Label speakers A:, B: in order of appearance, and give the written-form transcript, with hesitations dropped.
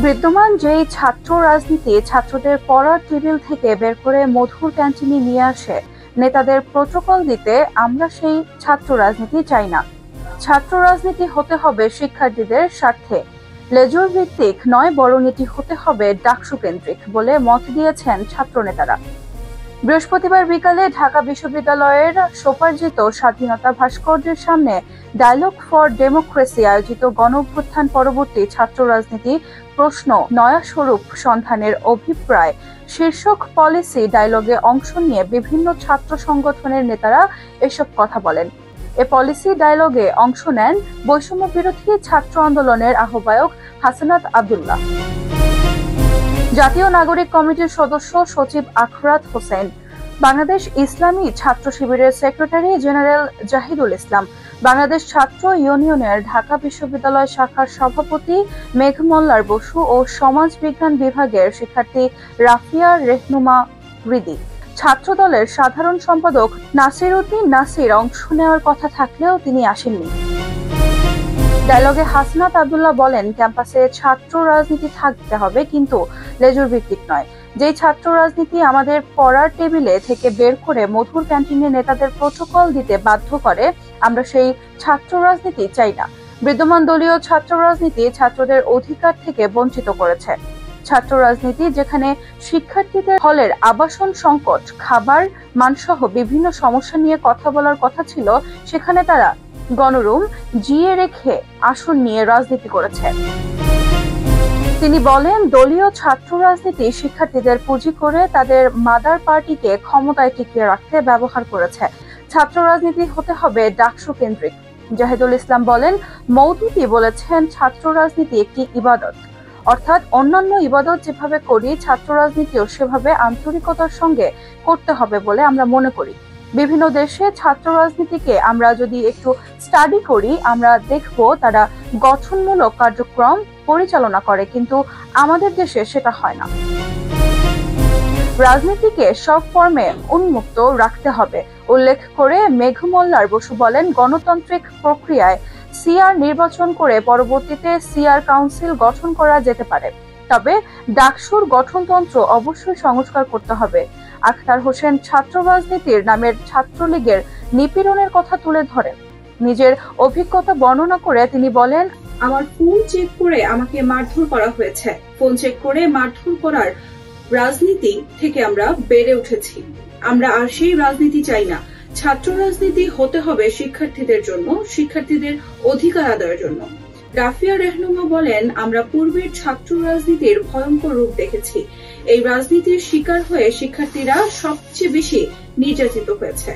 A: বিদ্যমান যেই ছাত্র রাজনীতি ছাত্রদের পড়ার টেবিল থেকে বের করে মধুর ক্যান্টিনে নিয়ে আসে নেতাদের প্রোটোকল দিতে, আমরা সেই ছাত্র রাজনীতি চাই না। ছাত্র রাজনীতি হতে হবে শিক্ষার্থীদের স্বার্থে, লেজুর ভিত্তিক নয় বরং এটি হতে হবে ডাকসু কেন্দ্রিক বলে মত দিয়েছেন ছাত্র নেতারা। বৃহস্পতিবার বিকালে ঢাকা বিশ্ববিদ্যালয়ের স্বোপার্জিত স্বাধীনতা ভাস্কর্যের সামনে ডায়ালগ ফর ডেমোক্রেসি আয়োজিত গণঅভ্যুত্থান পরবর্তী ছাত্র রাজনীতি প্রশ্ন নয়া স্বরূপ সন্ধানের অভিপ্রায় শীর্ষক পলিসি ডায়ালগে অংশ নিয়ে বিভিন্ন ছাত্র সংগঠনের নেতারা এসব কথা বলেন। এ পলিসি ডায়ালগে অংশ নেন বৈষম্য বিরোধী ছাত্র আন্দোলনের আহ্বায়ক হাসনাত আব্দুল্লাহ, জাতীয় নাগরিক কমিটির সদস্য সচিব আখরাত হোসেন, বাংলাদেশ ইসলামী ছাত্র শিবিরের সেক্রেটারি জেনারেল জাহিদুল ইসলাম, বাংলাদেশ ছাত্র ইউনিয়নের ঢাকা বিশ্ববিদ্যালয় শাখার সভাপতি মেঘ মোল্লার বসু ও সমাজ বিজ্ঞান বিভাগের শিক্ষার্থী রাফিয়া রেহনুমা রিদি। ছাত্র দলের সাধারণ সম্পাদক নাসির উদ্দিন নাসির অংশ নেওয়ার কথা থাকলেও তিনি আসেননি। ডায়ালগে হাসনাত আব্দুল্লাহ বলেন, ক্যাম্পাসে ছাত্র রাজনীতি থাকতে হবে, কিন্তু লেজুর ভিত্তিক নয়। যেই ছাত্র রাজনীতি আমাদের পড়ার টেবিলে থেকে বের করে মধুর ক্যান্টিনে নেতাদের প্রোটোকল দিতে বাধ্য করে, আমরা সেই ছাত্র রাজনীতি চাই না। বিদ্যমান দলীয় ছাত্র রাজনীতি ছাত্রদের অধিকার থেকে বঞ্চিত করেছে। ছাত্র রাজনীতি যেখানে শিক্ষার্থীদের হলের আবাসন সংকট, খাবার মানসহ বিভিন্ন সমস্যা নিয়ে কথা বলার কথা ছিল, সেখানে তারা গণরুম জিয়ে রেখে আসন নিয়ে রাজনীতি করেছে। তিনি বলেন, দলীয় ছাত্র রাজনীতি শিক্ষার্থীদের পুঁজি করে তাদের মাদার পার্টিকে ক্ষমতায় টিকিয়ে রাখতে ব্যবহার করেছে। ছাত্র রাজনীতি হতে হবে ডাকসু কেন্দ্রিক। জাহিদুল ইসলাম বলেন, মওদুদি বলেছেন ছাত্র রাজনীতি একটি ইবাদত, অর্থাৎ অন্যান্য ইবাদত যেভাবে করি ছাত্র রাজনীতিও সেভাবে আন্তরিকতার সঙ্গে করতে হবে বলে আমরা মনে করি। বিভিন্ন দেশে ছাত্র রাজনীতিকে আমরা যদি একটু স্টাডি করি, আমরা দেখব তারা গঠনমূলক কার্যক্রম পরিচালনা করে, কিন্তু আমাদের দেশে সেটা হয় না। রাজনীতিকে সব ফর্মে উন্মুক্ত রাখতে হবে উল্লেখ করে মেঘ মোল্লার বসু বলেন, গণতান্ত্রিক প্রক্রিয়ায় সিআর নির্বাচন করে পরবর্তীতে সিআর কাউন্সিল গঠন করা যেতে পারে, তবে ডাকসুর গঠনতন্ত্র অবশ্যই সংস্কার করতে হবে। আখতার হোসেন ছাত্র রাজনীতির নামের ছাত্রলীগের নিপীড়নের কথা তুলে ধরেন। নিজের অভিজ্ঞতা বর্ণনা করে তিনি বলেন,
B: আমার ফোন চেক করে আমাকে মারধর করা হয়েছে। ফোন চেক করে মারধর করার রাজনীতি থেকে আমরা বেড়ে উঠেছি। আমরা আর সেই রাজনীতি চাই না। ছাত্র রাজনীতি হতে হবে শিক্ষার্থীদের জন্য, শিক্ষার্থীদের অধিকার আদায়ের জন্য। রাফিয়া রেহনুমা বলেন, আমরা পূর্বের ছাত্র রাজনীতির ভয়ঙ্কর রূপ দেখেছি। এই রাজনীতির শিকার হয়ে শিক্ষার্থীরা সবচেয়ে বেশি নির্যাতিত হয়েছে।